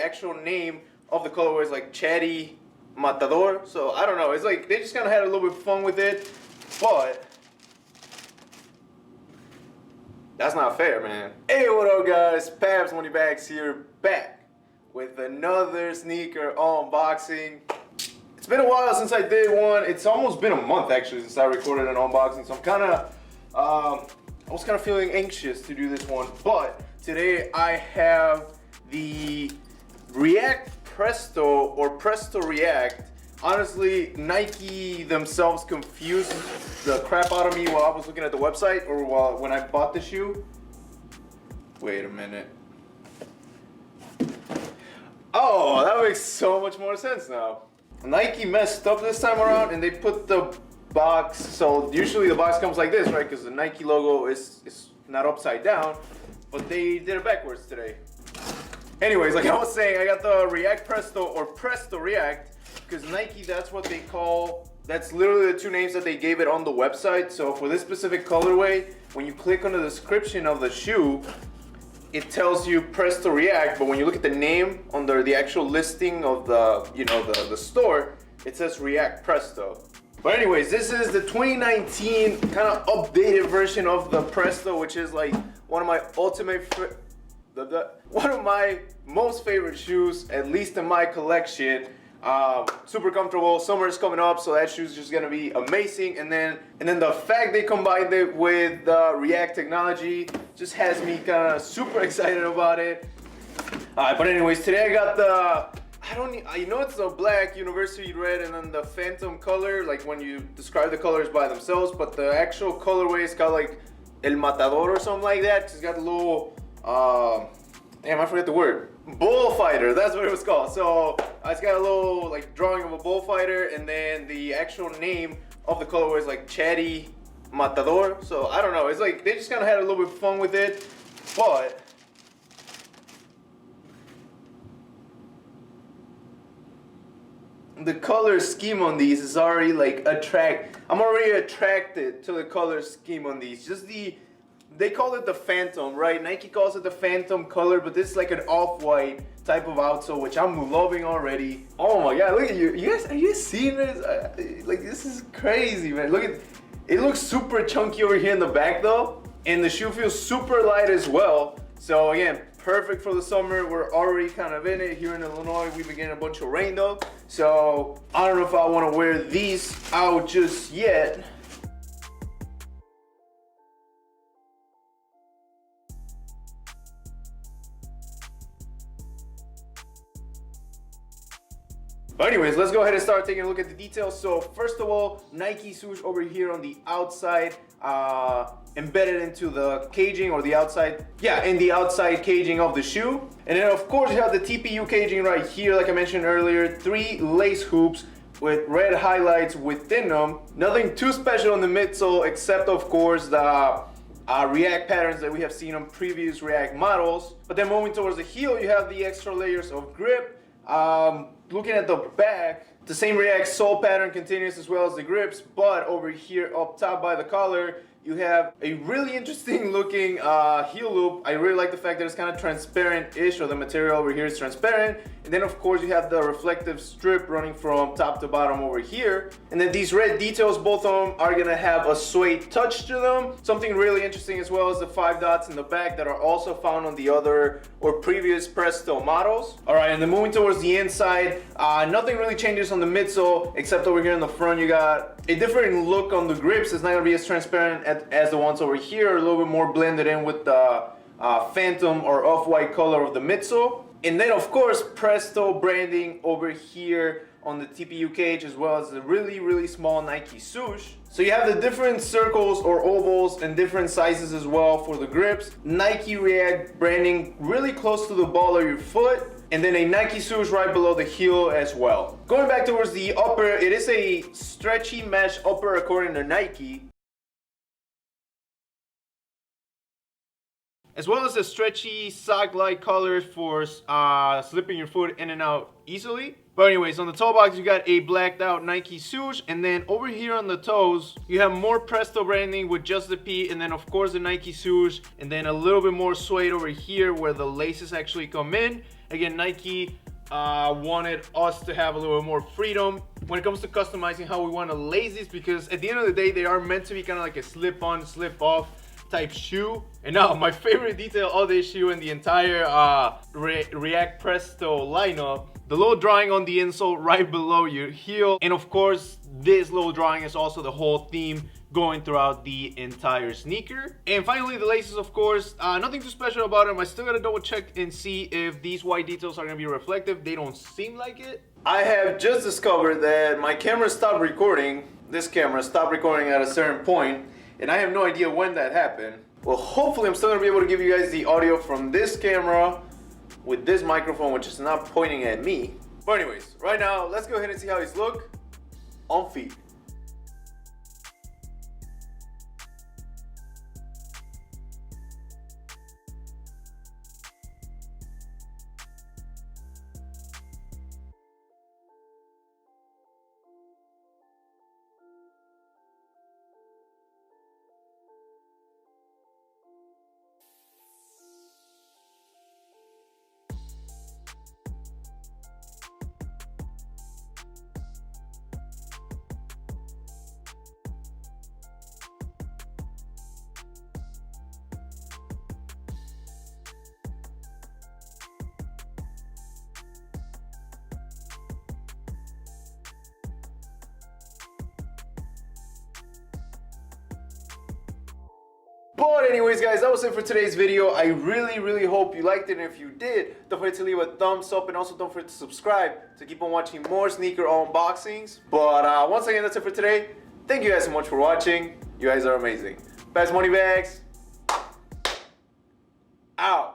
actual name of the colorway is like Chatty Matador. So I don't know, it's like they just kind of had a little bit of fun with it, but that's not fair, man. Hey, what up guys, Pabs Moneybags here, back with another sneaker unboxing. It's been a while since I did one. It's almost been a month actually since I recorded an unboxing, so I'm kind of I was kind of feeling anxious to do this one, but today I have the React Presto or Presto React. Honestly, Nike themselves confused the crap out of me while I was looking at the website or when I bought the shoe. Wait a minute. Oh, that makes so much more sense now. Nike messed up this time around and they put the box, so usually the box comes like this, right? Because the Nike logo is not upside down, but they did it backwards today. Anyways, like I was saying, I got the React Presto or Presto React because Nike, that's what they call, that's literally the two names that they gave it on the website. So for this specific colorway, when you click on the description of the shoe, it tells you Presto React, but when you look at the name under the actual listing of the, you know, the store, it says React Presto. But anyways, this is the 2019 kind of updated version of the Presto, which is like one of my one of my most favorite shoes, at least in my collection. Super comfortable. Summer is coming up, so that shoe's just gonna be amazing. And then the fact they combined it with React technology just has me kind of super excited about it. But anyways, today I got the, you know it's the black university red and then the phantom color, like when you describe the colors by themselves, but the actual colorway is called like El Matador or something like that. It's got a little, damn, I forget the word. Bullfighter, that's what it was called. So it's got a little like drawing of a bullfighter, and then the actual name of the colorway is like Chatty Matador. So I don't know, it's like they just kind of had a little bit of fun with it, but the color scheme on these is already like I'm already attracted to the color scheme on these. Just they call it the Phantom, right? Nike calls it the Phantom color, but this is like an off-white type of outsole, which I'm loving already. Oh my God, look at you. Are you seeing this? Like, this is crazy, man. Look at, it looks super chunky over here in the back though. And the shoe feels super light as well. So again, perfect for the summer. We're already kind of in it here in Illinois. We've been getting a bunch of rain though. So I don't know if I want to wear these out just yet. But anyways, let's go ahead and start taking a look at the details. So first of all, Nike swoosh over here on the outside, embedded into the caging or the outside, in the outside caging of the shoe. And then of course you have the TPU caging right here, like I mentioned earlier, 3 lace hoops with red highlights within them. Nothing too special on the midsole except of course the React patterns that we have seen on previous React models. But then moving towards the heel, you have the extra layers of grip. Looking at the back, the same React sole pattern continues as well as the grips, but over here up top by the collar, you have a really interesting looking heel loop. I really like the fact that it's kind of transparent-ish, or the material over here is transparent. And then of course you have the reflective strip running from top to bottom over here. And then these red details, both of them are gonna have a suede touch to them. Something really interesting as well is the 5 dots in the back that are also found on the other or previous Presto models. All right, and then moving towards the inside, nothing really changes on the midsole, except over here in the front you got a different look on the grips. It's not gonna be as transparent as the ones over here, a little bit more blended in with the phantom or off-white color of the midsole. And then of course Presto branding over here on the TPU cage, as well as the really small Nike swoosh. So you have the different circles or ovals and different sizes as well for the grips. Nike React branding really close to the ball of your foot, and then a Nike swoosh right below the heel as well. Going back towards the upper, it is a stretchy mesh upper according to Nike, as well as the stretchy sock-like colors for slipping your foot in and out easily. But anyways, on the toe box you got a blacked out Nike swoosh, and then over here on the toes you have more Presto branding with just the P, and then of course the Nike swoosh, and then a little bit more suede over here where the laces actually come in. Again, Nike wanted us to have a little bit more freedom when it comes to customizing how we want to lace these, because at the end of the day, they are meant to be kind of like a slip-on, slip-off type shoe. And now my favorite detail of this shoe and the entire React Presto lineup, the little drawing on the insole right below your heel. And of course, this little drawing is also the whole theme going throughout the entire sneaker. And finally, the laces, of course, nothing too special about them. I still gotta double check and see if these white details are gonna be reflective. They don't seem like it. I have just discovered that my camera stopped recording. This camera stopped recording at a certain point, and I have no idea when that happened. Well, hopefully I'm still gonna be able to give you guys the audio from this camera with this microphone, which is not pointing at me. But anyways, right now, let's go ahead and see how these look on feet. But anyways, guys, that was it for today's video. I really hope you liked it, and if you did, don't forget to leave a thumbs up, and also don't forget to subscribe to keep on watching more sneaker unboxings. But once again, that's it for today. Thank you guys so much for watching. You guys are amazing. Best money bags out.